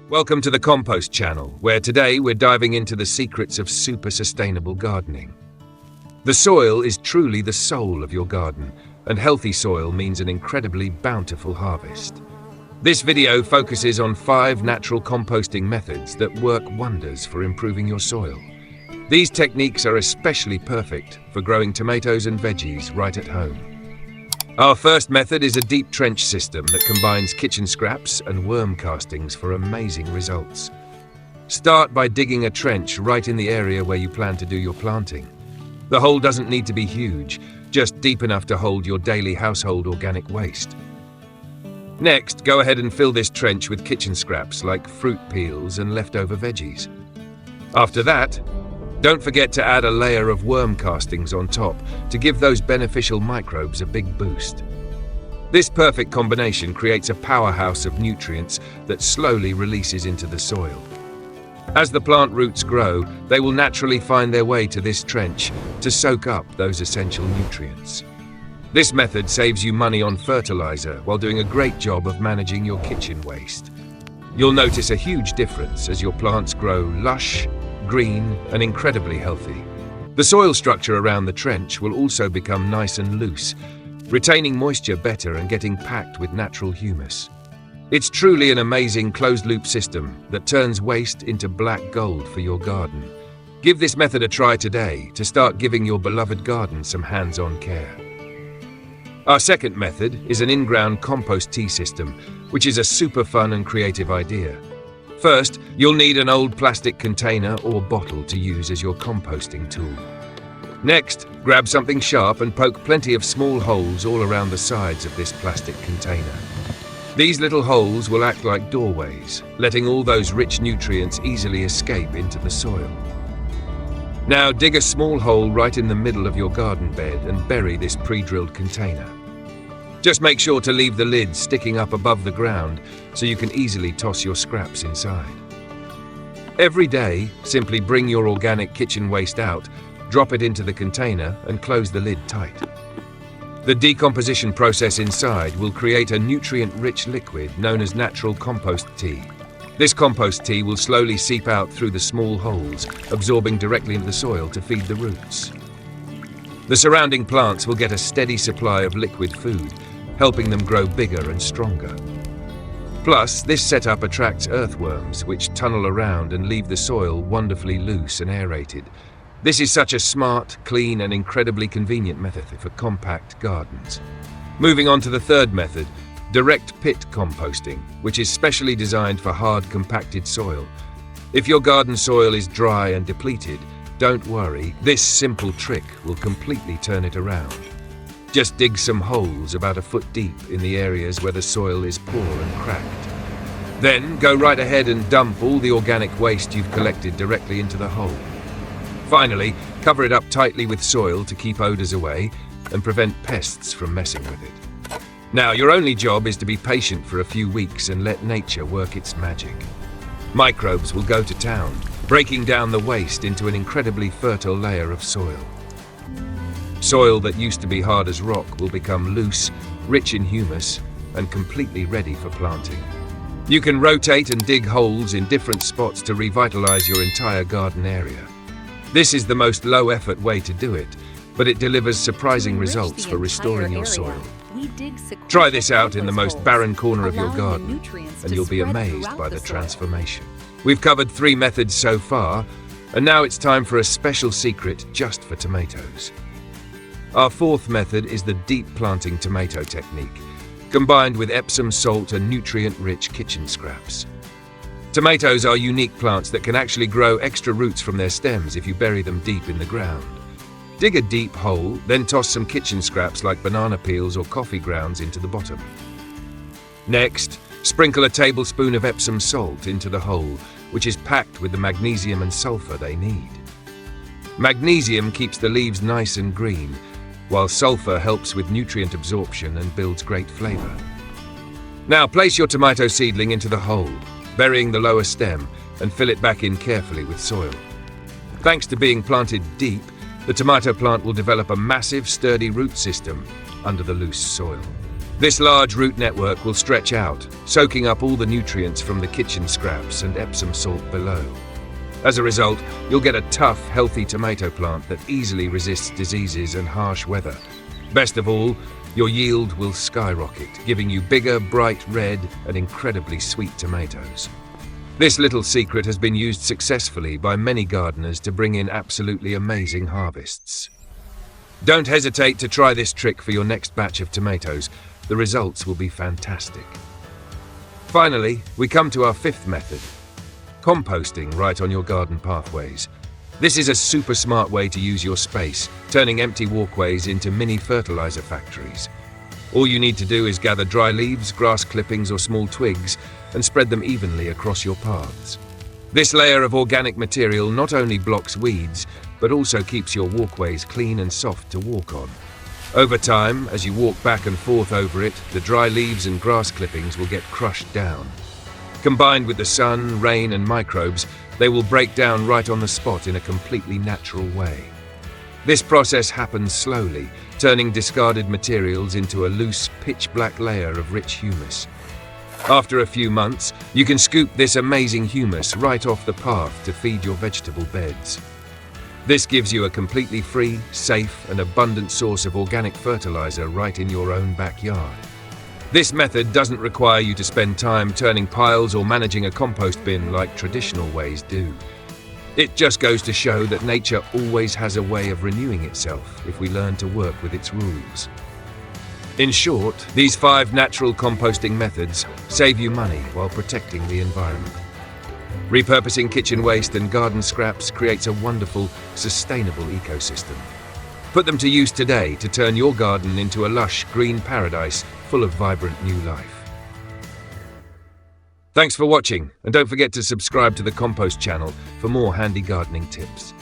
Welcome to the Compost channel, where today we're diving into the secrets of super sustainable gardening. The soil is truly the soul of your garden, and healthy soil means an incredibly bountiful harvest. This video focuses on 5 natural composting methods that work wonders for improving your soil. These techniques are especially perfect for growing tomatoes and veggies right at home. Our first method is a deep trench system that combines kitchen scraps and worm castings for amazing results. Start by digging a trench right in the area where you plan to do your planting. The hole doesn't need to be huge, just deep enough to hold your daily household organic waste. Next, go ahead and fill this trench with kitchen scraps like fruit peels and leftover veggies. After that, don't forget to add a layer of worm castings on top to give those beneficial microbes a big boost. This perfect combination creates a powerhouse of nutrients that slowly releases into the soil. As the plant roots grow, they will naturally find their way to this trench to soak up those essential nutrients. This method saves you money on fertilizer while doing a great job of managing your kitchen waste. You'll notice a huge difference as your plants grow lush, green, and incredibly healthy. The soil structure around the trench will also become nice and loose, retaining moisture better and getting packed with natural humus. It's truly an amazing closed-loop system that turns waste into black gold for your garden. Give this method a try today to start giving your beloved garden some hands-on care. Our second method is an in-ground compost tea system, which is a super fun and creative idea. First, you'll need an old plastic container or bottle to use as your composting tool. Next, grab something sharp and poke plenty of small holes all around the sides of this plastic container. These little holes will act like doorways, letting all those rich nutrients easily escape into the soil. Now dig a small hole right in the middle of your garden bed and bury this pre-drilled container. Just make sure to leave the lid sticking up above the ground so you can easily toss your scraps inside. Every day, simply bring your organic kitchen waste out, drop it into the container, and close the lid tight. The decomposition process inside will create a nutrient-rich liquid known as natural compost tea. This compost tea will slowly seep out through the small holes, absorbing directly into the soil to feed the roots. The surrounding plants will get a steady supply of liquid food, helping them grow bigger and stronger. Plus, this setup attracts earthworms, which tunnel around and leave the soil wonderfully loose and aerated. This is such a smart, clean, and incredibly convenient method for compact gardens. Moving on to the third method, direct pit composting, which is specially designed for hard, compacted soil. If your garden soil is dry and depleted, don't worry, this simple trick will completely turn it around. Just dig some holes about a foot deep in the areas where the soil is poor and cracked. Then go right ahead and dump all the organic waste you've collected directly into the hole. Finally, cover it up tightly with soil to keep odors away and prevent pests from messing with it. Now, your only job is to be patient for a few weeks and let nature work its magic. Microbes will go to town, breaking down the waste into an incredibly fertile layer of soil. Soil that used to be hard as rock will become loose, rich in humus, and completely ready for planting. You can rotate and dig holes in different spots to revitalize your entire garden area. This is the most low-effort way to do it, but it delivers surprising results for restoring your soil. Try this out in the most barren corner of your garden, and you'll be amazed by the transformation. We've covered 3 methods so far, and now it's time for a special secret just for tomatoes. Our fourth method is the deep planting tomato technique, combined with Epsom salt and nutrient-rich kitchen scraps. Tomatoes are unique plants that can actually grow extra roots from their stems if you bury them deep in the ground. Dig a deep hole, then toss some kitchen scraps like banana peels or coffee grounds into the bottom. Next, sprinkle a tablespoon of Epsom salt into the hole, which is packed with the magnesium and sulfur they need. Magnesium keeps the leaves nice and green, while sulfur helps with nutrient absorption and builds great flavor. Now place your tomato seedling into the hole, burying the lower stem, and fill it back in carefully with soil. Thanks to being planted deep, the tomato plant will develop a massive, sturdy root system under the loose soil. This large root network will stretch out, soaking up all the nutrients from the kitchen scraps and Epsom salt below. As a result, you'll get a tough, healthy tomato plant that easily resists diseases and harsh weather. Best of all, your yield will skyrocket, giving you bigger, bright red and incredibly sweet tomatoes. This little secret has been used successfully by many gardeners to bring in absolutely amazing harvests. Don't hesitate to try this trick for your next batch of tomatoes. The results will be fantastic. Finally, we come to our fifth method: composting right on your garden pathways. This is a super smart way to use your space, turning empty walkways into mini fertilizer factories. All you need to do is gather dry leaves, grass clippings or small twigs and spread them evenly across your paths. This layer of organic material not only blocks weeds, but also keeps your walkways clean and soft to walk on. Over time, as you walk back and forth over it, the dry leaves and grass clippings will get crushed down. Combined with the sun, rain and microbes, they will break down right on the spot in a completely natural way. This process happens slowly, turning discarded materials into a loose, pitch-black layer of rich humus. After a few months, you can scoop this amazing humus right off the path to feed your vegetable beds. This gives you a completely free, safe and abundant source of organic fertilizer right in your own backyard. This method doesn't require you to spend time turning piles or managing a compost bin like traditional ways do. It just goes to show that nature always has a way of renewing itself if we learn to work with its rules. In short, these 5 natural composting methods save you money while protecting the environment. Repurposing kitchen waste and garden scraps creates a wonderful, sustainable ecosystem. Put them to use today to turn your garden into a lush, green paradise full of vibrant new life. Thanks for watching, and don't forget to subscribe to the Compost channel for more handy gardening tips.